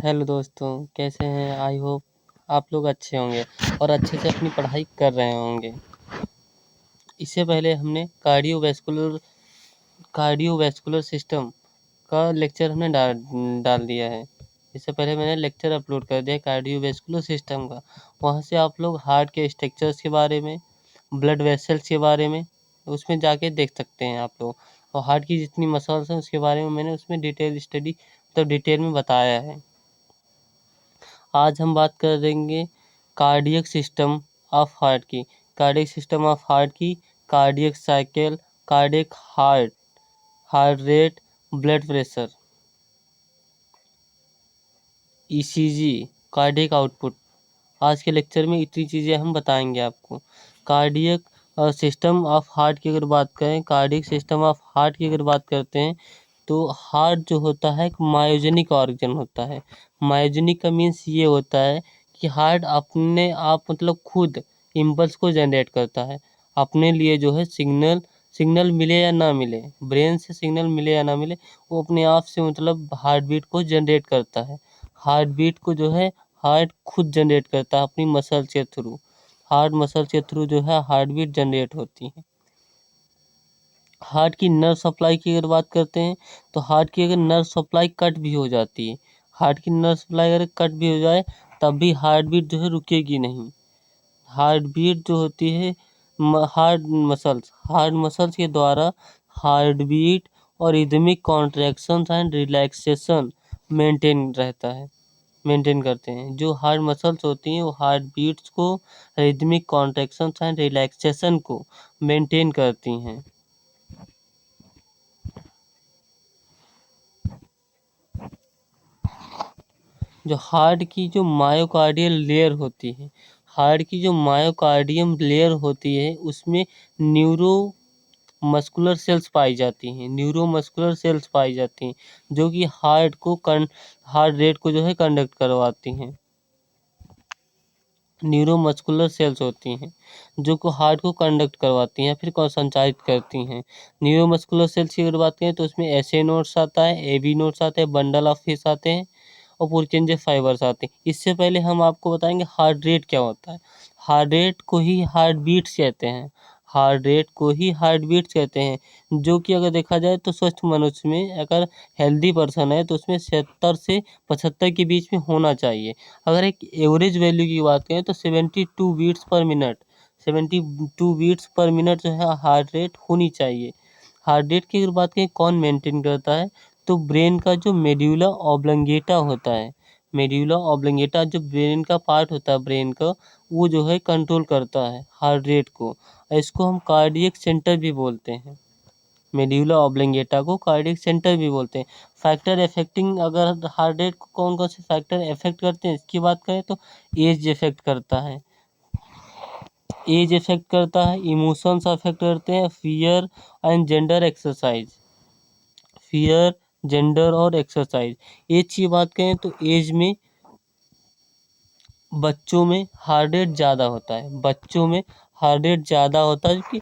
Hello दोस्तों, कैसे हैं? आई होप आप लोग अच्छे होंगे और अच्छे से अपनी पढ़ाई कर रहे होंगे। इससे पहले हमने कार्डियोवैस्कुलर सिस्टम का लेक्चर हमने डाल दिया है। इससे पहले मैंने लेक्चर अपलोड कर दिया कार्डियोवैस्कुलर सिस्टम का। वहाँ से आप लोग हार्ट के स्ट्रक्चर्स के बारे में, ब्लड वेसल्स के बारे में उसमें जाके देख सकते हैं आप लोग। और हार्ट की जितनी मसल्स हैं उसके बारे में मैंने उसमें डिटेल में बताया है। आज हम बात करेंगे कार्डियक सिस्टम ऑफ हार्ट की। कार्डियक सिस्टम ऑफ हार्ट की cardiac cycle, cardiac heart rate, blood pressure, ECG, cardiac output. आज के लेक्चर में इतनी चीज़ें हम बताएंगे आपको। कार्डियक सिस्टम ऑफ हार्ट की अगर बात करें, कार्डियक सिस्टम ऑफ हार्ट की अगर बात करते हैं तो हार्ट जो होता है एक मायोजेनिक ऑर्गन होता है। मायोजेनिक का मीन्स ये होता है कि हार्ट अपने आप मतलब खुद इम्पल्स को जनरेट करता है। अपने लिए जो है सिग्नल मिले या ना मिले, ब्रेन से सिग्नल मिले या ना मिले, वो अपने आप से मतलब हार्ट बीट को जनरेट करता है। हार्ट बीट को जो है हार्ट खुद जनरेट करता है अपनी मसल के थ्रू। हार्ट मसल के थ्रू जो है हार्ट बीट जनरेट होती है। हार्ट की नर्व सप्लाई की अगर बात करते हैं तो हार्ट की अगर नर्व सप्लाई कट भी हो जाती है, हार्ट की नर्व सप्लाई अगर कट भी हो जाए तब भी हार्ट बीट जो है रुकेगी नहीं। हार्ट बीट जो होती है हार्ट मसल्स के द्वारा हार्ट बीट और rhythmic contractions and relaxation maintain करते हैं। जो हार्ट मसल्स होती हैं वो हार्ट बीट्स को, रिदमिक कॉन्ट्रैक्शंस एंड रिलैक्सेशन को मेंटेन करती हैं। जो हार्ट की जो मायोकार्डियल लेयर होती है, हार्ट की जो मायोकार्डियम लेयर होती है उसमें न्यूरो मस्कुलर सेल्स पाई जाती हैं, न्यूरोमस्कुलर सेल्स पाई जाती हैं जो कि हार्ट रेट को जो है कंडक्ट करवाती हैं। न्यूरोमस्कुलर सेल्स होती हैं जो को हार्ट को कंडक्ट करवाती हैं, फिर संचारित करती हैं। न्यूरोमस्कुलर सेल्स की अगर बात करें तो उसमें एसए नोड्स आता है, एबी नोड्स आते हैं, बंडल ऑफ फिश आते हैं और पुरकेंजे फाइबर्स आते हैं। इससे पहले हम आपको बताएंगे हार्ट रेट क्या होता है। हार्ट रेट को ही हार्ट बीट्स कहते हैं, हार्ट रेट को ही हार्ट बीट्स कहते हैं, जो कि अगर देखा जाए तो स्वस्थ मनुष्य में अगर हेल्दी पर्सन है तो उसमें 70 से 75 के बीच में होना चाहिए। अगर एक एवरेज वैल्यू की बात करें तो 72 बीट्स पर मिनट, 72 बीट्स पर मिनट जो है हार्ट रेट होनी चाहिए। हार्ट रेट की अगर बात करें कौन मेंटेन करता है तो ब्रेन का जो मेड्यूला ऑब्लंगेटा होता है, मेड्यूला ऑब्लंगेटा जो ब्रेन का पार्ट होता है ब्रेन का, वो जो है कंट्रोल करता है हार्ट रेट को। इसको हम कार्डियक सेंटर भी बोलते हैं, मेड्यूला ऑब्लंगेटा को कार्डियक सेंटर भी बोलते हैं। फैक्टर अफेक्टिंग अगर हार्ट रेट को कौन कौन से फैक्टर अफेक्ट करते हैं इसकी बात करें तो एज अफेक्ट करता है, एज अफेक्ट करता है, इमोशंस अफेक्ट करते हैं, fear and gender exercise, fear, gender और एक्सरसाइज। एज की बात करें तो एज में बच्चों में हार्ट रेट ज़्यादा होता है, बच्चों में हार्ट रेट ज़्यादा होता है कि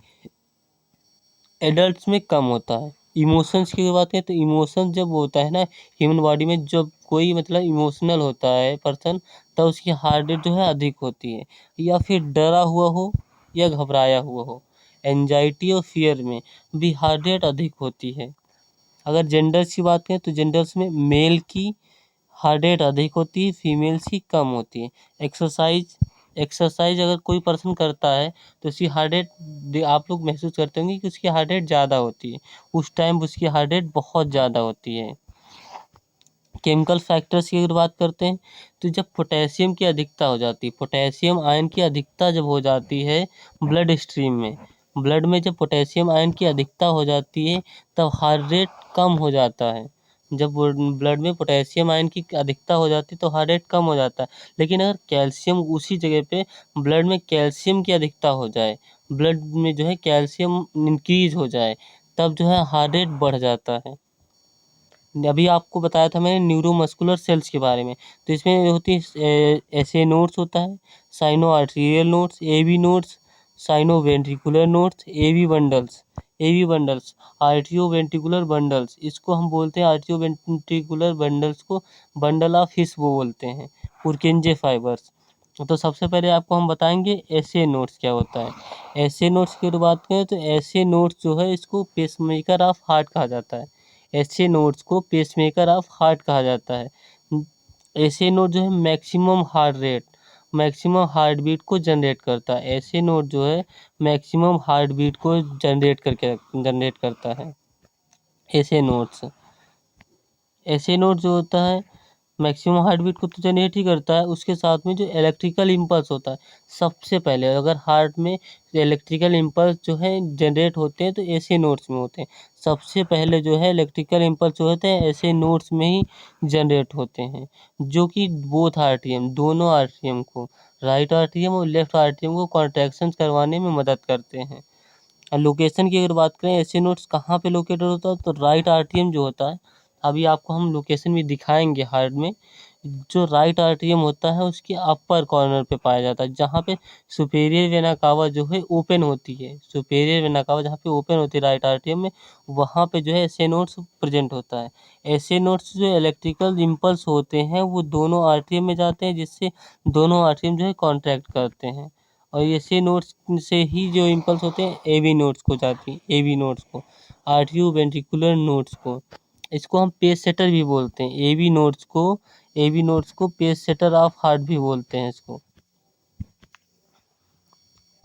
एडल्ट्स में कम होता है। इमोशंस की बात करें तो इमोशंस जब होता है ना ह्यूमन बॉडी में, जब कोई मतलब इमोशनल होता है पर्सन तब उसकी हार्ट रेट जो है अधिक होती है, या फिर डरा हुआ हो या घबराया हुआ हो। एंजाइटी और फियर में भी हार्ट रेट अधिक होती है। अगर जेंडर्स की बात करें तो जेंडर्स में मेल की हार्ट रेट अधिक होती है, फीमेल्स की कम होती है। एक्सरसाइज अगर कोई पर्सन करता है तो उसकी हार्ट रेट आप लोग महसूस करते होंगे कि उसकी हार्ट रेट ज़्यादा होती है, उस टाइम उसकी हार्ट रेट बहुत ज़्यादा होती है। केमिकल फैक्टर्स की अगर बात करते हैं तो जब पोटेशियम की अधिकता हो जाती है, पोटेशियम आयन की अधिकता जब हो जाती है ब्लड स्ट्रीम में, ब्लड में जब पोटेशियम आयन की अधिकता हो जाती है तब हार्ट रेट कम हो जाता है। जब ब्लड में पोटेशियम आयन की अधिकता हो जाती है तो हार्ट रेट कम हो जाता है। लेकिन अगर कैल्शियम उसी जगह पे ब्लड में कैल्शियम की अधिकता हो जाए, ब्लड में जो है कैल्शियम इंक्रीज हो जाए तब जो है हार्ट रेट बढ़ जाता है। अभी आपको बताया था मैंने न्यूरोमस्कुलर सेल्स के बारे में, तो इसमें जो होती है एसए नोड्स होता है, sino arterial nodes, AV nodes, sino ventricular nodes, AV bundles, AV bundles, आर्टियो वेंट्रिकुलर बंडल्स, इसको हम बोलते हैं आर्टियो वेंट्रिकुलर बंडल्स को बंडल ऑफ हिस वो बोलते हैं। Purkinje fibres. तो सबसे पहले आपको हम बताएंगे एसे नोड्स क्या होता है। एसे नोड्स की बात करें तो एसे नोड्स जो है इसको पेसमेकर ऑफ हार्ट कहा जाता है। एसे नोड्स को पेसमेकर ऑफ हार्ट कहा जाता है। ऐसे नोड जो है मैक्सिमम हार्ट बीट को जनरेट करता है। ऐसे नोड जो है मैक्सिमम हार्ट बीट को जनरेट करता है। ऐसे नोड जो होता है मैक्सिमम हार्ट बीट को तो जनरेट ही करता है, उसके साथ में जो इलेक्ट्रिकल इम्पल्स होता है, सबसे पहले अगर हार्ट में इलेक्ट्रिकल इम्पल्स जो है जनरेट होते हैं तो ऐसे नोड्स में होते हैं। सबसे पहले जो है इलेक्ट्रिकल इम्पल्स जो होते हैं ऐसे नोड्स में ही जनरेट होते हैं, जो कि बोथ आर्टरियम, दोनों आर्टरियम को, राइट आर्टरियम और लेफ्ट आर्टरियम को कॉन्ट्रैक्शन करवाने में मदद करते हैं। लोकेशन की अगर बात करें ऐसे नोड्स कहाँ पे लोकेटेड होता है तो राइट आर्टरियम जो होता है, अभी आपको हम लोकेशन भी दिखाएंगे हार्ट में। जो राइट आर्टरियम होता है उसके अपर कॉर्नर पे पाया जाता है, जहाँ पे सुपेरियर वेना कावा जो है ओपन होती है। सुपेरियर वेना कावा जहाँ पे ओपन होती है राइट आर्टरियम में, वहाँ पे जो है ऐसे नोड्स प्रेजेंट होता है। ऐसे नोड्स जो इलेक्ट्रिकल इम्पल्स होते हैं वो दोनों आर्टरियम में जाते हैं, जिससे दोनों आर्टरियम जो है कॉन्ट्रैक्ट करते हैं, और ऐसे नोड्स से ही जो इम्पल्स होते हैं एवी नोड्स को जाती है, एवी नोड्स को, आर्टियो वेंट्रिकुलर नोड्स को। इसको हम पेस सेटर भी बोलते हैं। एवी नोड्स को पेस सेटर ऑफ हार्ट भी बोलते हैं इसको,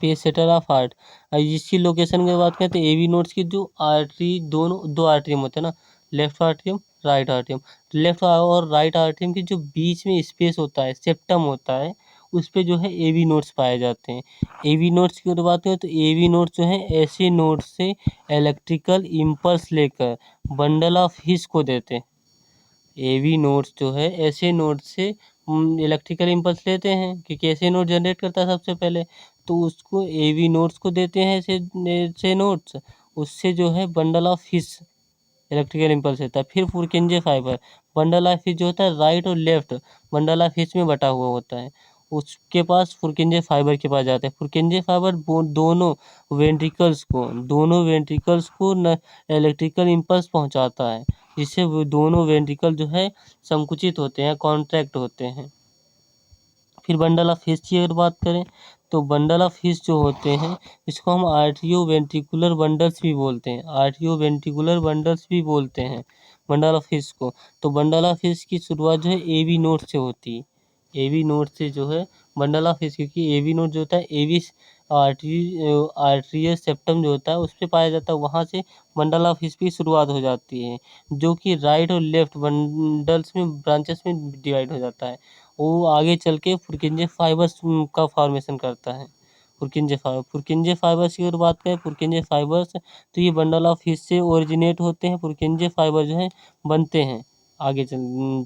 पेस सेटर ऑफ हार्ट। इसकी लोकेशन की बात करें तो एवी नोड्स की जो आर्टरी, दोनों दो आर्टरियम होते हैं ना, left atrium right atrium, left और राइट आर्टरियम के जो बीच में स्पेस होता है, सेप्टम होता है, उस पे जो है एवी नोड्स पाए जाते हैं। एवी नोड्स की बात करें तो एवी नोड्स जो है ऐसे नोड्स से इलेक्ट्रिकल इम्पल्स लेकर बंडल ऑफ हिस को देते हैं। एवी नोड्स जो है ऐसे नोड से इलेक्ट्रिकल इम्पल्स लेते हैं, क्योंकि ऐसे नोड जनरेट करता है सबसे पहले, तो उसको एवी नोड्स को देते हैं ऐसे नोड्स, उससे जो है bundle of his electrical impulse होता है। फिर पुरकिंजे फाइबर, बंडल ऑफ हिस जो होता है राइट और लेफ्ट बंडल ऑफ हिस में बटा हुआ होता है, उसके पास पुरकिंजे फाइबर के पास जाता है। पुरकिंजे फाइबर दोनों वेंट्रिकल्स को न इलेक्ट्रिकल इम्पल्स पहुंचाता है, जिससे वो दोनों वेंट्रिकल जो है संकुचित होते हैं, कॉन्ट्रैक्ट होते हैं। फिर बंडल ऑफ हिस की अगर बात करें तो बंडल ऑफ हिस जो होते हैं इसको हम आर्टियो वेंट्रिकुलर बंडल्स भी बोलते हैं, आर्टियो वेंट्रिकुलर बंडल्स भी बोलते हैं बंडल ऑफ हिस को। तो बंडल ऑफ हिस की शुरुआत जो है एवी नोड से होती है, एवी नोड से जो है बंडल ऑफ हिस, क्योंकि एवी नोड जो होता है एविस आर्ट्रियस सेप्टम जो होता है उस पे पाया जाता है, वहाँ से बंडल ऑफ हिस की शुरुआत हो जाती है, जो कि राइट और लेफ्ट बंडल्स में ब्रांचेस में डिवाइड हो जाता है। वो आगे चल के पुरकिंजे फाइबर्स का फॉर्मेशन करता है। पुरकिंजे फाइबर्स की अगर बात करें, पुरकिंजे फाइबर्स तो ये बंडल ऑफ हिस से ओरिजिनेट होते हैं। पुरकिंजे फाइबर जो है बनते हैं आगे चल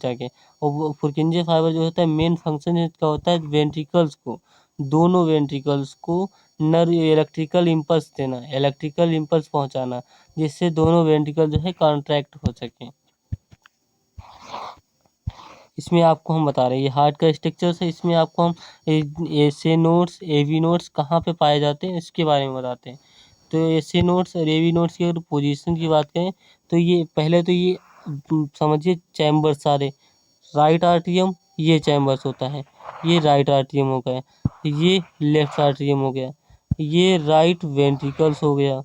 जाके, और वो पुरकिंजे फाइबर जो होता है मेन फंक्शन इसका होता है वेंट्रिकल्स को, दोनों वेंट्रिकल्स को नर इलेक्ट्रिकल इम्पल्स देना, इलेक्ट्रिकल इम्पल्स पहुंचाना, जिससे दोनों वेंट्रिकल जो है कॉन्ट्रैक्ट हो सकें। इसमें आपको हम बता रहे हैं ये हार्ट का स्ट्रक्चर है, इसमें आपको हम ऐसे नोड्स एवी नोड्स कहाँ पे पाए जाते हैं इसके बारे में बताते हैं। तो ऐसे नोड्स और एवी नोड्स की अगर पोजीशन की बात करें तो ये पहले तो ये समझिए चैम्बर सारे, राइट आर्टरियम ये चैम्बर्स होता है, ये राइट आर्टरियम हो गया, ये लेफ्ट आर्टरियम हो गया, ये राइट वेंट्रिकल्स हो गया,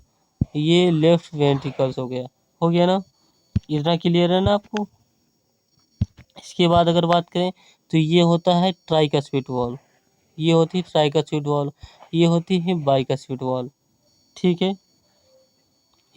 ये लेफ्ट वेंट्रिकल्स हो गया ना, इतना क्लियर है ना आपको। इसके बाद अगर बात करें तो ये होता है ट्राइकस्पिड वॉल्व, ये होती है ट्राइकस्पिड वॉल्व, ये होती है बाइकस्पिड वॉल्व, ठीक है।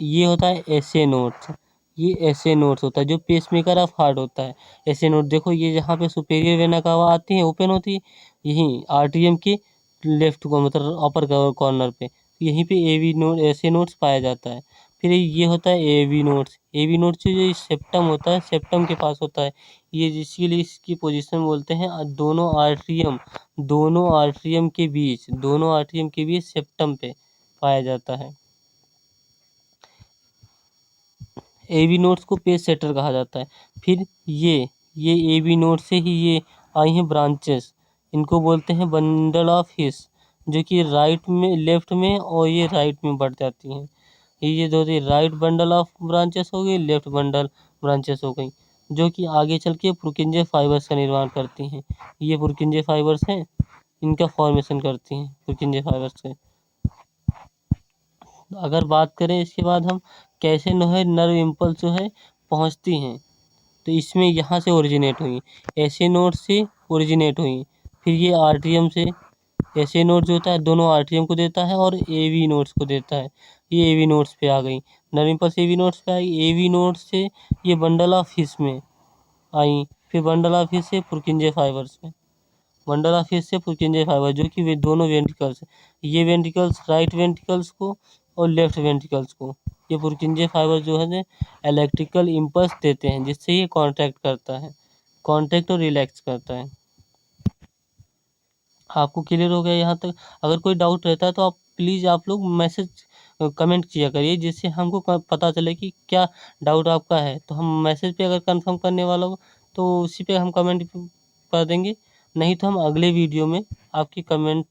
ये होता है ऐसे नोड्स, ये ऐसे नोड्स होता है जो पेसमेकर ऑफ हार्ट होता है। ऐसे नोड देखो ये जहाँ पे सुपेरियर वेना कावा आती है ओपन होती है, यहीं आर्टरियम के लेफ्ट को मतलब अपर कॉर्नर पे, यहीं पे एवी नोड ऐसे नोड्स पाया जाता है। फिर ये होता है एवी नोड्स, एवी नोड्स जो सेप्टम होता है सेप्टम के पास होता है, ये जिसके लिए इसकी पोजीशन बोलते हैं दोनों आर्टरियम के बीच सेप्टम पे पाया जाता है। एवी नोड्स को पेज सेटर कहा जाता है। फिर ये एवी नोड से ही ये आई हैं ब्रांचेस, इनको बोलते हैं बंडल ऑफ हिस, जो कि राइट में लेफ्ट में और ये राइट में बढ़ जाती हैं। ये जो थी राइट बंडल ऑफ ब्रांचेस हो गई, लेफ्ट बंडल ब्रांचेस हो गई, जो कि आगे चल के पुरकिंजे फाइबर्स का निर्माण करती हैं। ये पुरकिंजे फाइबर्स हैं, इनका फॉर्मेशन करती हैं पुरकिंजे फाइबर्स से। अगर बात करें इसके बाद हम कैसे जो है नर्व इम्पल्स जो है पहुंचती हैं, तो इसमें यहाँ से ओरिजिनेट हुई, ऐसे नोड से ओरिजिनेट हुई, फिर ये आर्टरियम से, ऐसे नोड जो होता है दोनों आर्टरियम को देता है और एवी नोड्स को देता है। ये एवी नोड्स पे आ गई, नर्व इम्पल्स एवी नोड्स पे आई, एवी नोड्स से ये बंडल ऑफ हिस में आई, फिर बंडल ऑफ हिस से पुरकिंजे फाइबर्स में, बंडल ऑफ हिस से पुरकिंजे फाइबर, जो कि वे दोनों वेंट्रिकल्स, ये वेंट्रिकल्स राइट वेंट्रिकल्स को और लेफ्ट वेंट्रिकल्स को, ये पुरकिंजे फाइबर जो है इलेक्ट्रिकल इम्पल्स देते हैं, जिससे ये कॉन्ट्रैक्ट करता है, कॉन्ट्रैक्ट और रिलैक्स करता है। आपको क्लियर हो गया यहाँ तक? अगर कोई डाउट रहता है तो आप प्लीज़ आप लोग मैसेज कमेंट किया करिए, जिससे हमको पता चले कि क्या डाउट आपका है। तो हम मैसेज पे अगर कंफर्म करने वाला हो तो उसी पे हम कमेंट कर देंगे, नहीं तो हम अगले वीडियो में आपकी कमेंट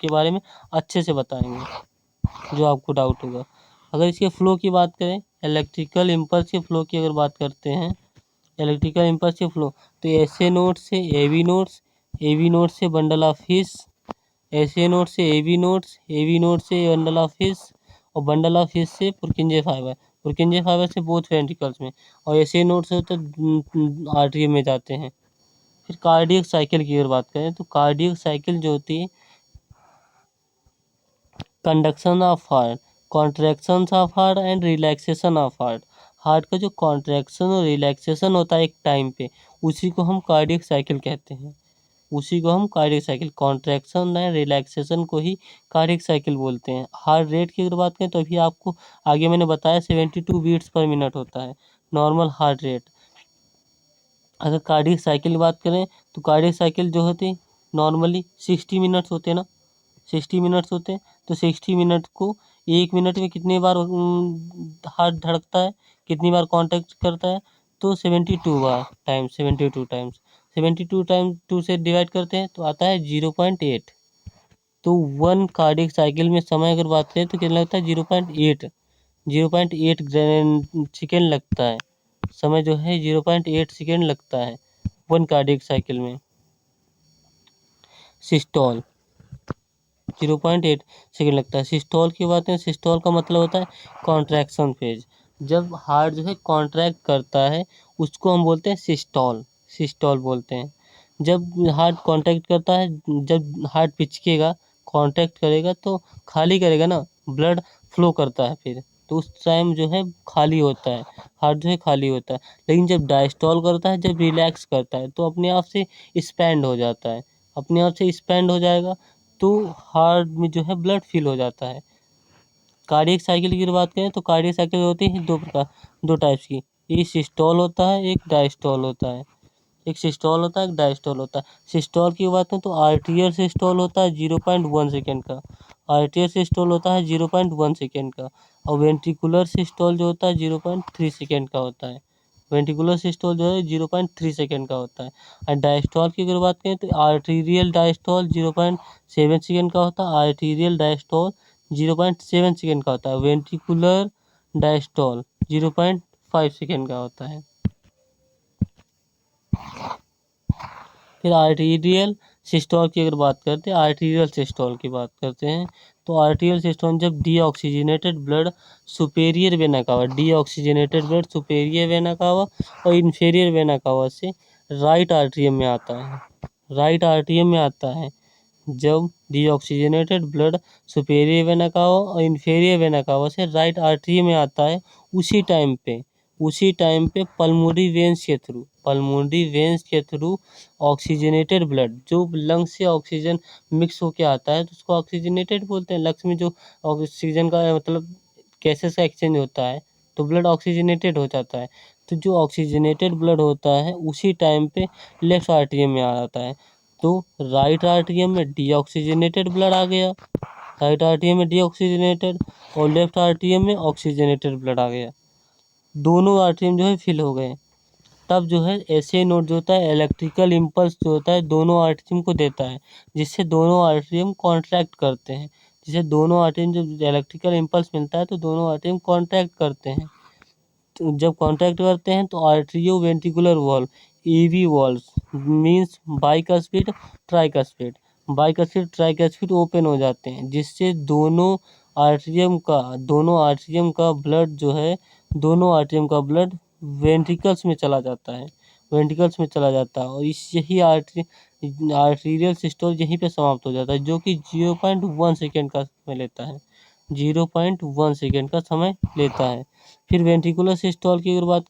के बारे में अच्छे से बताएंगे जो आपको डाउट होगा। अगर इसके फ़्लो की बात करें, इलेक्ट्रिकल इम्पल्स के फ़्लो की अगर बात करते हैं, इलेक्ट्रिकल इम्पल्स के फ़्लो, तो ऐसे नोड से एवी नोड्स, एवी नोड से बंडल ऑफ हिस, ऐसे नोड से एवी नोड्स, एवी नोड से बंडल ऑफ हिस, और बंडल ऑफ हिस से पुरकिंजे फाइबर, पुरकिंजे फाइबर से बोथ वेंट्रिकल्स में, और ऐसे नोड से तो आर्टरी में जाते हैं। फिर कार्डियक साइकिल की अगर बात करें, तो कार्डियक साइकिल जो होती है, conduction of heart, contraction of heart and relaxation of heart, heart का जो कॉन्ट्रैक्शन और रिलैक्सेशन होता है एक टाइम पे, उसी को हम कार्डियक साइकिल कहते हैं, उसी को हम cardiac cycle, contraction and relaxation को ही कार्डियक साइकिल बोलते हैं। हार्ट रेट की अगर बात करें तो अभी आपको आगे मैंने बताया 72 बीट्स पर मिनट होता है नॉर्मल हार्ट रेट। अगर कार्डियक साइकिल की बात करें तो कार्डियक साइकिल जो होती नॉर्मली 60 मिनट्स होते हैं ना, 60 मिनट्स होते हैं, तो 60 मिनट को एक मिनट में कितनी बार हार्ट धड़कता है, कितनी बार कांटेक्ट करता है, तो 72 बार टाइम्स, 72 टाइम्स, 72 टाइम 2 से डिवाइड करते हैं तो आता है 0.8। तो वन कार्डियक साइकिल में समय अगर बात करें तो कितना लगता है 0.8, 0.8 सेकेंड लगता है, समय जो है 0.8 सेकेंड लगता है वन कार्डियक साइकिल में। सिस्टोल 0.8 सेकेंड लगता है। सिस्टोल की बात है, सिस्टोल का मतलब होता है कॉन्ट्रैक्शन फेज, जब हार्ट जो है कॉन्ट्रैक्ट करता है उसको हम बोलते हैं सिस्टोल, सिस्टोल बोलते हैं। जब हार्ट कॉन्ट्रैक्ट करता है, जब हार्ट पिचकेगा, कॉन्ट्रैक्ट करेगा तो खाली करेगा ना, ब्लड फ्लो करता है फिर, तो उस टाइम जो है खाली होता है, हार्ट जो है खाली होता है। लेकिन जब डायस्टोल करता है, जब रिलैक्स करता है, तो अपने आप से स्पैंड हो जाता है, अपने आप से स्पैंड हो जाएगा, तो हार्ट में जो है ब्लड फिल हो जाता है। कार्डियक साइकिल की बात करें तो कार्डियक साइकिल होती है दो प्रकार, दो टाइप्स की, एक सिस्टोल होता है, एक डायस्टोल होता है, एक सिस्टोल होता है, एक डायस्टोल होता है। सिस्टोल की बात करें तो आर्टियल सिस्टोल होता है 0.1 सेकेंड का, आर्टियल सिस्टोल होता है 0.1 सेकेंड का, और वेंट्रिकुलर सिस्टोल जो होता है 0.3 सेकेंड का होता है, वेंट्रिकुलर सिस्टोल जो है 0.3 सेकेंड का होता है। और डायस्टोल की अगर बात करें तो आर्टीरियल डायस्टोल 0.7 सेकेंड का होता है, आर्टीरियल डायस्टोल 0.7 सेकेंड का होता है, वेंट्रिकुलर डायस्टोल 0.5 सेकेंड का होता है। फिर आर्टीरियल सिस्टोल की अगर बात करते हैं, आर्टीरियल सिस्टोल की बात करते हैं, तो आर्टीरियल सिस्टोल जब deoxygenated blood superior vena cava, deoxygenated blood superior vena cava और इन्फेरियर वेना कावा से राइट आर्टरियम में आता है, राइट आर्टरियम में आता है। जब deoxygenated blood superior vena cava और इन्फेरियर वेना कावा से राइट आर्टरी में आता है, उसी टाइम पे, उसी टाइम पे पल्मोनरी वेन्स के थ्रू, पल्मोनरी वेन्स के थ्रू ऑक्सीजनेटेड ब्लड, जो लंग्स से ऑक्सीजन मिक्स होके आता है तो उसको ऑक्सीजनेटेड बोलते हैं। लंग्स में जो ऑक्सीजन का मतलब गैसेस का एक्सचेंज होता है तो ब्लड ऑक्सीजनेटेड हो जाता है, तो जो ऑक्सीजनेटेड ब्लड होता है उसी टाइम पे लेफ्ट आर्टरियम में आ जाता है, तो राइट आर्टरियम में डीऑक्सीजनेटेड ब्लड आ गया, राइट आर्टरियम में डीऑक्सीजनेटेड, और लेफ्ट आर्टरियम में ऑक्सीजनेटेड ब्लड आ गया, दोनों आर्टरियम जो है फिल हो गए। तब जो है ऐसे नोड जो होता है इलेक्ट्रिकल इम्पल्स जो होता है दोनों आर्टरियम को देता है, जिससे दोनों आर्टरियम कॉन्ट्रैक्ट करते हैं, जिसे दोनों आर्टरी जब इलेक्ट्रिकल इम्पल्स मिलता है तो दोनों आर्टरी कॉन्ट्रैक्ट करते हैं। तो जब कॉन्ट्रैक्ट करते हैं तो atrio ventricular valve AV valve means bicuspid tricuspid tricuspid open हो जाते हैं, जिससे दोनों आर्टरियम का ब्लड वेंट्रिकल्स में चला जाता है और यही आर्टीरियल सिस्टोल यहीं पे समाप्त हो जाता है, जो कि 0.1 सेकेंड का समय लेता है 0.1 सेकेंड का समय लेता है। फिर वेंट्रिकुलर सिस्टोल की अगर बात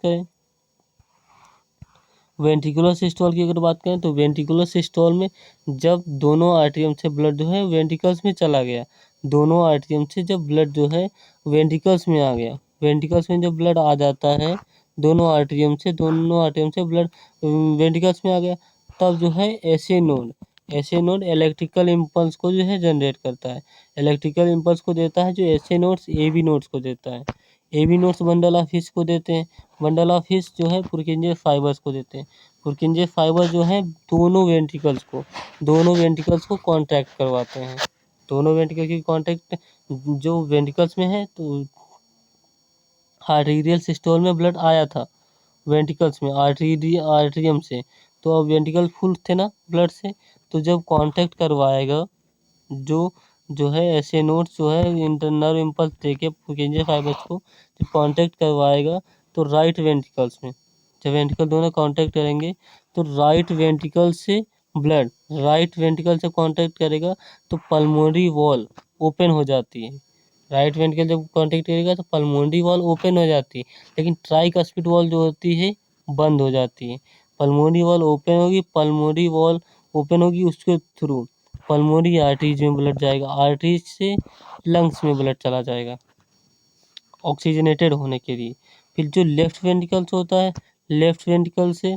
करें तो वेंट्रिकुलर सिस्टोल में जब दोनों आर्टरियम से ब्लड जो है वेंट्रिकल्स में चला गया, दोनों आर्टरियम से जब ब्लड जो है वेंट्रिकल्स में आ गया, वेंट्रिकल्स में जब ब्लड आ जाता है दोनों आर्टरियम से ब्लड वेंट्रिकल्स में आ गया, तब जो है ऐसे नोड इलेक्ट्रिकल इम्पल्स को जो है जनरेट करता है, इलेक्ट्रिकल इम्पल्स को देता है, जो ऐसे नोड्स एबी नोड्स को देता है। AV nodes bundle of His को देते हैं, बंडल ऑफ हिस जो है पुरकिंजे फाइबर्स को देते हैं। पुरकिंजे फाइबर जो है दोनों वेंट्रिकल्स को कॉन्ट्रैक्ट करवाते हैं। दोनों वेंट्रिकल की कॉन्ट्रैक्ट जो वेंट्रिकल्स में है, तो आर्टीरियल सिस्टोल में ब्लड आया था वेंट्रिकल्स में आर्टरियम से, तो अब वेंट्रिकल फुल थे ना ब्लड से, तो जब कांटेक्ट करवाएगा जो है ऐसे नोड्स जो है इंटरनल इम्पल्स देके पुरकिंजे फाइबर्स को जब कांटेक्ट करवाएगा तो राइट वेंट्रिकल्स में जब वेंट्रिकल दोनों कांटेक्ट करेंगे तो राइट वेंट्रिकल से कांटेक्ट करेगा तो पल्मोनरी वॉल ओपन हो जाती है। राइट वेंट्रिकल जब कांटेक्ट करेगा तो पल्मोनरी वॉल ओपन हो जाती है, लेकिन ट्राइकस्पिड वॉल जो होती है बंद हो जाती है। पल्मोनरी वॉल ओपन होगी उसके थ्रू पल्मोनरी आर्टरीज में ब्लड जाएगा, आर्टरीज से लंग्स में ब्लड चला जाएगा ऑक्सीजनेटेड होने के लिए। फिर जो लेफ्ट वेंट्रिकल्स होता है, लेफ्ट वेंट्रिकल से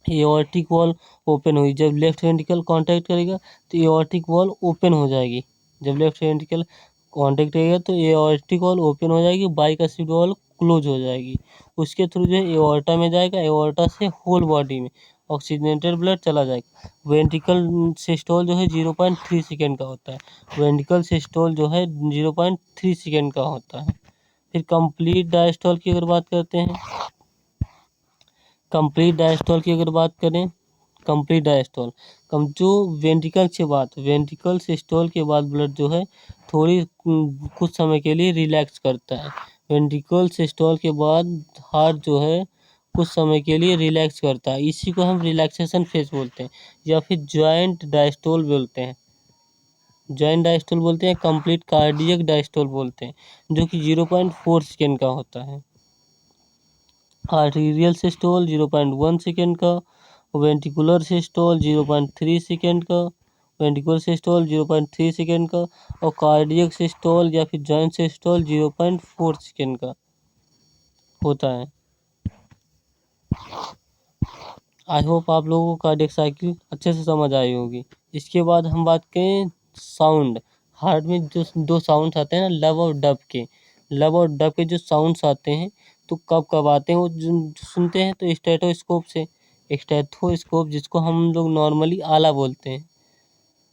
एओर्टिक वॉल ओपन होगी, जब लेफ्ट वेंट्रिकल कांटेक्ट करेगा तो एओर्टिक वॉल ओपन हो जाएगी, जब लेफ्ट वेंट्रिकल कांटेक्ट करेगा तो एओर्टिक वॉल ओपन हो जाएगी, बाइकस्पिड वॉल क्लोज हो जाएगी, उसके थ्रू जो है एओर्टा में जाएगा, एओर्टा से होल बॉडी में ऑक्सीजनेटेड ब्लड चला जाएगा। वेंट्रिकल सिस्टोल जो है 0.3 सेकेंड का होता है, वेंट्रिकल सिस्टोल जो है 0.3 सेकेंड का होता है। फिर कंप्लीट डायस्टोल की अगर बात करते हैं, कंप्लीट डायस्टोल जो वेंट्रिकल सिस्टोल के बाद ब्लड जो है कुछ समय के लिए रिलैक्स करता है। वेंट्रिकल सिस्टोल के बाद हार्ट जो है कुछ समय के लिए रिलैक्स करता है, इसी को हम रिलैक्सेशन फेज बोलते हैं या फिर जॉइंट डायस्टोल बोलते हैं। कंप्लीट कार्डियक डायस्टोल बोलते हैं, जो कि 0.4 सेकेंड का होता है। आर्टीरियल सिस्टोल 0.1 सेकेंड का, वेंट्रिकुलर सिस्टोल 0.3 सेकेंड का, और कार्डियक सिस्टोल या फिर जॉइंट सिस्टोल 0.4 सेकेंड का होता है। आई होप आप लोगों को कार्डियक साइकिल अच्छे से समझ आई होगी। इसके बाद हम बात करें साउंड। हार्ट में जो दो साउंड्स आते हैं ना, लव और डब के जो साउंड्स आते हैं तो कब आते हैं वो जो सुनते हैं तो स्टेथोस्कोप जिसको हम लोग नॉर्मली आला बोलते हैं,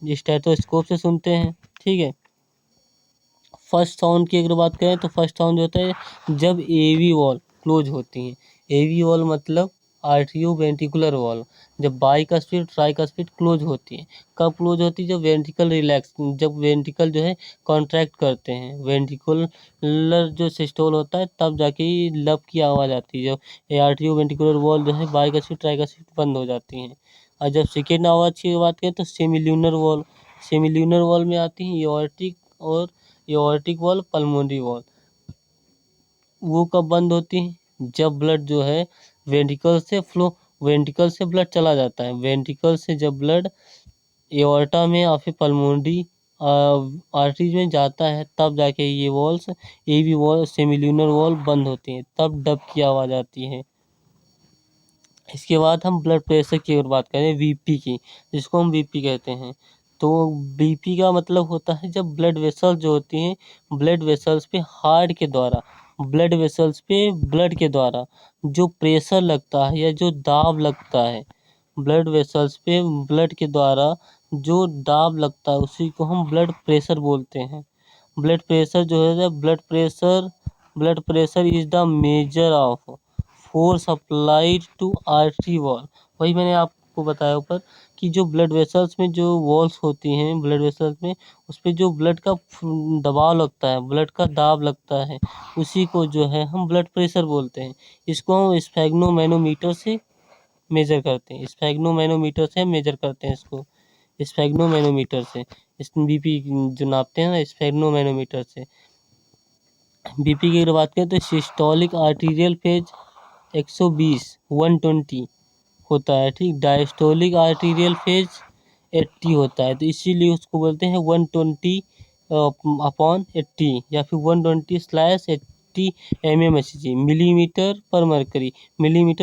स्टेथोस्कोप से सुनते हैं, ठीक है। फर्स्ट साउंड की अगर बात करें तो फर्स्ट साउंड जो होता है जब एवी वॉल क्लोज होती है। एवी वॉल मतलब आर्टरियो वेंट्रिकुलर वॉल, जब बाइकस्पिड ट्राइकस्पिड क्लोज होती है। कब क्लोज होती है? जब वेंट्रिकल जो है कॉन्ट्रैक्ट करते हैं, वेंट्रिकुलर जो सिस्टोल होता है तब जाके लब की आवाज़ आती है, जब आर्टरियो वेंट्रिकुलर वॉल जो है बाइकस्पिड ट्राइकस्पिड बंद हो जाती हैं। और जब सेकेंड आवाज़ की बात करें तो सेमिल्यूनर वॉल में आती है एओर्टिक वॉल, पल्मोनरी वॉल। वो कब बंद होती है? जब ब्लड जो है वेंट्रिकल से ब्लड चला जाता है, वेंट्रिकल से जब ब्लड एओर्टा में या फिर पल्मोनरी आर्टरीज में जाता है तब जाके ये वॉल्स एवी वॉल सेमिल्यूनर वॉल बंद होती हैं, तब डब की आवाज़ आती है। इसके बाद हम ब्लड प्रेशर की अगर बात करें, बीपी की, जिसको हम बीपी कहते हैं, तो बीपी का मतलब होता है जब ब्लड वेसल्स जो होती हैं, ब्लड वेसल्स पे ब्लड के द्वारा जो प्रेशर लगता है या जो दाब लगता है, ब्लड वेसल्स पे ब्लड के द्वारा जो दाब लगता है उसी को हम ब्लड प्रेशर बोलते हैं। ब्लड प्रेशर जो है blood pressure is the measure of force applied to artery wall. वही मैंने आपको बताया ऊपर कि जो ब्लड वेसल्स में जो वॉल्स होती हैं ब्लड वेसल्स में, उस पर जो ब्लड का दबाव लगता है, ब्लड का दाब लगता है, उसी को जो है हम ब्लड प्रेशर बोलते हैं। इसको हम स्फेग्नोमैनोमीटर से मेजर करते हैं, स्फेग्नोमैनोमीटर से मेजर करते हैं इसको, स्फेग्नोमैनोमीटर से। इस बीपी जो नापते हैं ना स्फेग्नोमैनोमीटर से। बीपी की अगर बात करें तो सिस्टोलिक आर्टीरियल फेज 120 120 होता है, ठीक। डायस्टोलिक आर्टीरियल फेज 80 होता है, तो इसीलिए उसको बोलते हैं 120/80 या फिर 120/80 mmHg, millimetre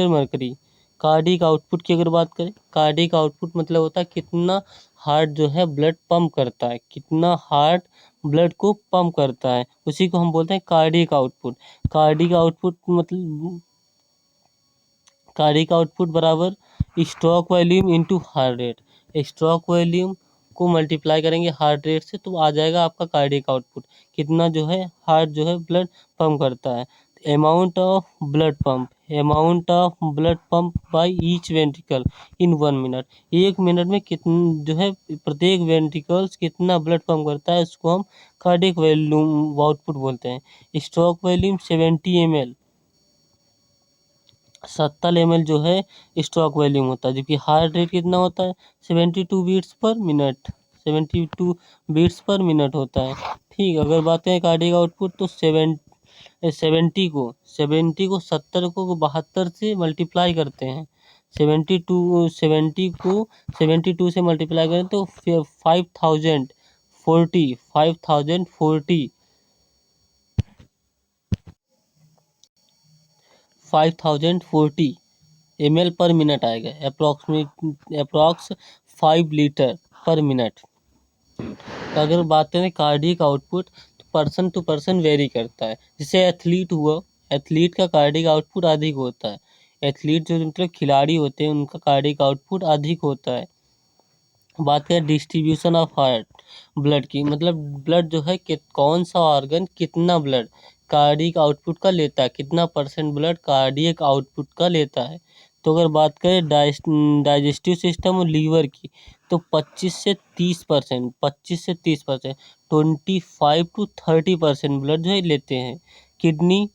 mercury. Cardiac output की अगर बात करें, कार्डिक आउटपुट मतलब होता है कितना हार्ट जो है ब्लड पंप करता है, कितना हार्ट ब्लड को पंप करता है, उसी को हम बोलते हैं कार्डिक आउटपुट। कार्डिक आउटपुट मतलब कार्डिक आउटपुट बराबर stroke volume into heart rate. Stroke volume को मल्टीप्लाई करेंगे हार्ट रेट से तो आ जाएगा आपका कार्डिक आउटपुट, कितना जो है हार्ट जो है ब्लड पंप करता है। Amount of blood pump by each ventricle in 1 minute. 1 minute में कितना जो है प्रत्येक वेंट्रिकल्स कितना ब्लड पंप करता है, उसको हम कार्डिक वॉल्यूम आउटपुट बोलते हैं। स्ट्रोक वॉल्यूम 70 ml 70 ml जो है स्ट्रोक वॉल्यूम होता है, जबकि हार्ट रेट कितना होता है 72 बीट्स पर मिनट, 72 बीट्स पर मिनट होता है, ठीक। अगर बात करें कार्डिक आउटपुट तो 70 को 70 को 72 से मल्टीप्लाई करते हैं, 72 से मल्टीप्लाई करें तो 5040 ml पर मिनट आएगा, अप्रॉक्स 5 लीटर पर मिनट। तो अगर बात करें कार्डिक आउटपुट तो पर्सन टू पर्सन वेरी करता है। जैसे एथलीट हुआ, एथलीट का कार्डिक आउटपुट अधिक होता है, एथलीट जो मतलब खिलाड़ी होते हैं उनका कार्डिक आउटपुट अधिक होता है। बात करें डिस्ट्रीब्यूशन ऑफ हार्ट ब्लड की, मतलब ब्लड जो है कि कौन सा ऑर्गन कितना ब्लड कार्डियक आउटपुट का लेता है, कितना परसेंट ब्लड कार्डियक आउटपुट का लेता है। तो अगर बात करें डाइजेस्टिव सिस्टम और लीवर की तो 25 से 30%, 25 to 30% ब्लड जो है लेते हैं। किडनी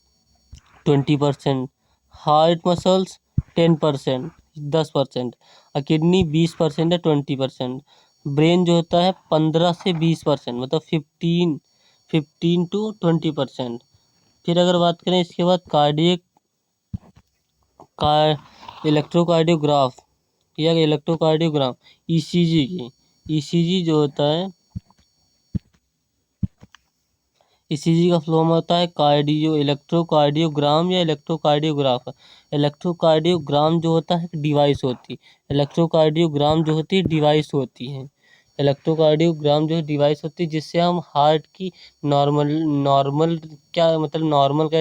20%, हार्ट मसल्स 10%, 10%, और किडनी 20% या 20%। ब्रेन जो होता है 15 से 20%, मतलब 15 to 20%। फिर अगर बात करें इसके बाद कार्डियक का इलेक्ट्रोकार्डियोग्राफ या इलेक्ट्रोकार्डियोग्राम ईसीजी की, ईसीजी जो होता है ईसीजी का फॉर्म होता है इलेक्ट्रोकार्डियोग्राम या इलेक्ट्रोकार्डियोग्राफ। इलेक्ट्रोकार्डियोग्राम जो होता है डिवाइस होती है, इलेक्ट्रोकार्डियोग्राम जो होती है डिवाइस होती है, इलेक्ट्रोकार्डियोग्राम जो है डिवाइस होती है जिससे हम हार्ट की नॉर्मल नॉर्मल क्या मतलब नॉर्मल का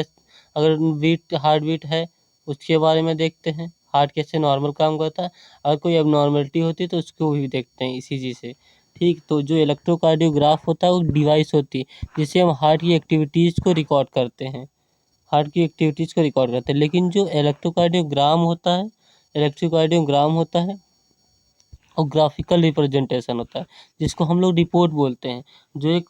अगर बीट हार्ट बीट है उसके बारे में देखते हैं, हार्ट कैसे नॉर्मल काम करता है, अगर कोई एबनॉर्मलिटी होती है तो उसको भी देखते हैं ईसीजी से, ठीक। तो जो इलेक्ट्रोकार्डियोग्राफ होता है वो डिवाइस होती है जिससे हम हार्ट की एक्टिविटीज़ को रिकॉर्ड करते हैं, हार्ट की एक्टिविटीज़ को रिकॉर्ड करते हैं। लेकिन जो इलेक्ट्रोकार्डियोग्राम होता है और ग्राफिकल रिप्रेजेंटेशन होता है जिसको हम लोग रिपोर्ट बोलते हैं, जो एक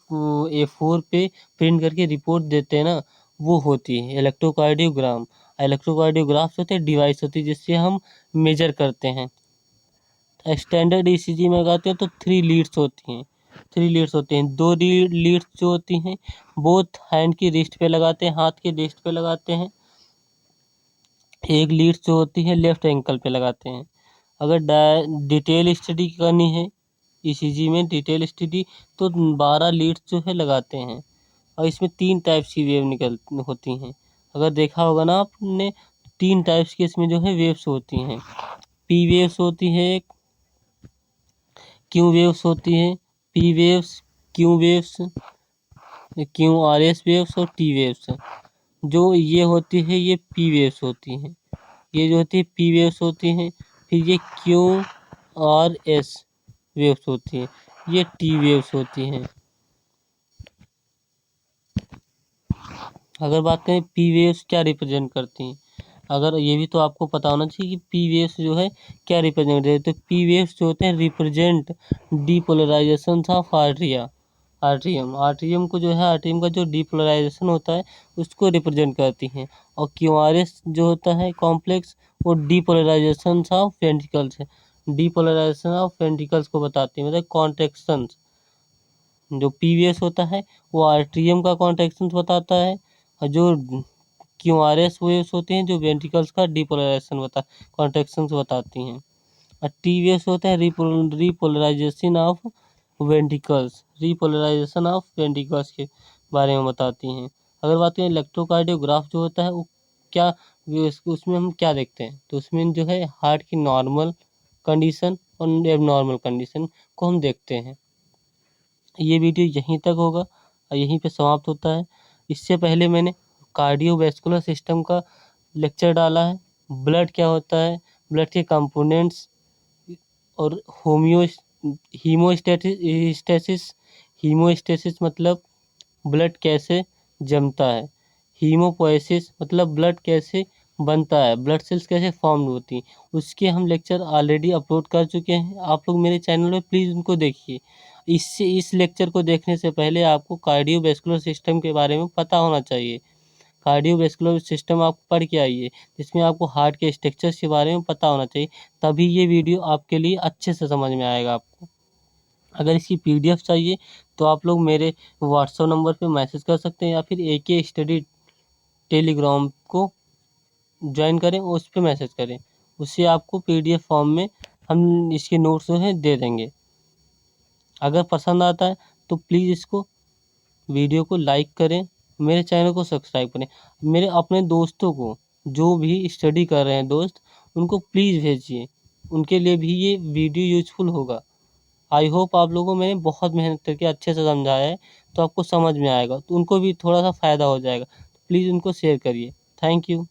A4 पे प्रिंट करके रिपोर्ट देते हैं ना, वो होती है इलेक्ट्रोकार्डियोग्राम। इलेक्ट्रोकार्डियोग्राफ होते हैं डिवाइस होती है जिससे हम मेजर करते हैं। स्टैंडर्ड ईसीजी में लगाते हैं तो 3 लीड्स होती हैं, 2 लीड्स जो होती हैं बोथ हैंड की रिस्ट पे लगाते हैं, हाथ की रिस्ट पे लगाते हैं, एक लीड जो होती है लेफ्ट एंकल पे लगाते हैं। अगर डिटेल स्टडी करनी है ईसीजी में डिटेल स्टडी तो 12 लीड्स जो है लगाते हैं, और इसमें 3 टाइप्स की वेव निकल होती हैं। अगर देखा होगा ना आपने 3 टाइप्स की इसमें जो है वेव्स होती हैं, पी वेव्स होती है, क्यू वेव्स होती हैं, P waves, Q R S waves और टी वेव्स। जो ये होती है ये पी वेव्स होती हैं, ये जो होती है पी वेव्स होती हैं। फिर ये क्यू आर एस वेव्स होती हैं, ये टी वेव्स होती हैं। अगर बात करें पी वेव्स क्या रिप्रेजेंट करती हैं, अगर ये भी तो आपको पता होना चाहिए कि पी वेव्स जो है क्या रिप्रेजेंट करते हैं। तो पी वेव्स जो होते हैं रिप्रेजेंट डीपोलराइजेशन ऑफ आर्ट्रियम को जो है, आर्ट्रियम का जो डीपोलराइजेशन होता है उसको रिप्रेजेंट करती हैं। और क्यूआरएस जो होता है कॉम्प्लेक्स, वो डीपोलराइजेशन ऑफ वेंट्रिकल्स है, डीपोलराइजेशन ऑफ वेंट्रिकल्स को बताती है, मतलब कॉन्ट्रैक्शन। जो पीवीएस होता है वो आर्ट्रियम का कॉन्ट्रैक्शन बताता है, और जो क्यूआरएस वेव्स होती हैं जो वेंट्रिकल्स का डीपोलराइजेशन कॉन्ट्रैक्शन बताती हैं। और टीवीएस होता है repolarisation of ventricles, repolarisation of ventricles के बारे में बताती हैं। अगर बात करें इलेक्ट्रोकार्डियोग्राफ जो होता है वो क्या, उसमें हम क्या देखते हैं, तो उसमें जो है हार्ट की नॉर्मल कंडीशन और एबनॉर्मल कंडीशन को हम देखते हैं। ये वीडियो यहीं तक होगा और यहीं पे समाप्त होता है। इससे पहले मैंने कार्डियोवैस्कुलर सिस्टम का लेक्चर डाला है, ब्लड क्या होता है, ब्लड के कंपोनेंट्स, और हीमोस्टेसिस, हीमोस्टेसिस मतलब ब्लड कैसे जमता है, हीमोपोएसिस मतलब ब्लड कैसे बनता है, ब्लड सेल्स कैसे फॉर्म होती हैं, उसके हम लेक्चर ऑलरेडी अपलोड कर चुके हैं। आप लोग मेरे चैनल में प्लीज़ उनको देखिए। इससे इस लेक्चर को देखने से पहले आपको कार्डियोवैस्कुलर सिस्टम के बारे में पता होना चाहिए। कार्डियोवैस्कुलर सिस्टम आप पढ़ के आइए, जिसमें आपको हार्ट के स्ट्रक्चर्स के बारे में पता होना चाहिए, तभी ये वीडियो आपके लिए अच्छे से समझ में आएगा आपको। अगर इसकी पीडीएफ चाहिए तो आप लोग मेरे व्हाट्सएप नंबर पे मैसेज कर सकते हैं, या फिर एके स्टडी टेलीग्राम को ज्वाइन करें, उस पर मैसेज करें, उससे आपको पीडीएफ फॉर्म में हम इसके नोट्स जो हैं दे देंगे। अगर पसंद आता है तो प्लीज़ इसको वीडियो को लाइक करें, मेरे चैनल को सब्सक्राइब करें। मेरे अपने दोस्तों को, जो भी स्टडी कर रहे हैं दोस्त, उनको प्लीज़ भेजिए, उनके लिए भी ये वीडियो यूजफुल होगा। आई होप आप लोगों को मैंने बहुत मेहनत करके अच्छे से समझाया है, तो आपको समझ में आएगा, तो उनको भी थोड़ा सा फ़ायदा हो जाएगा। तो प्लीज़ उनको शेयर करिए। Thank you.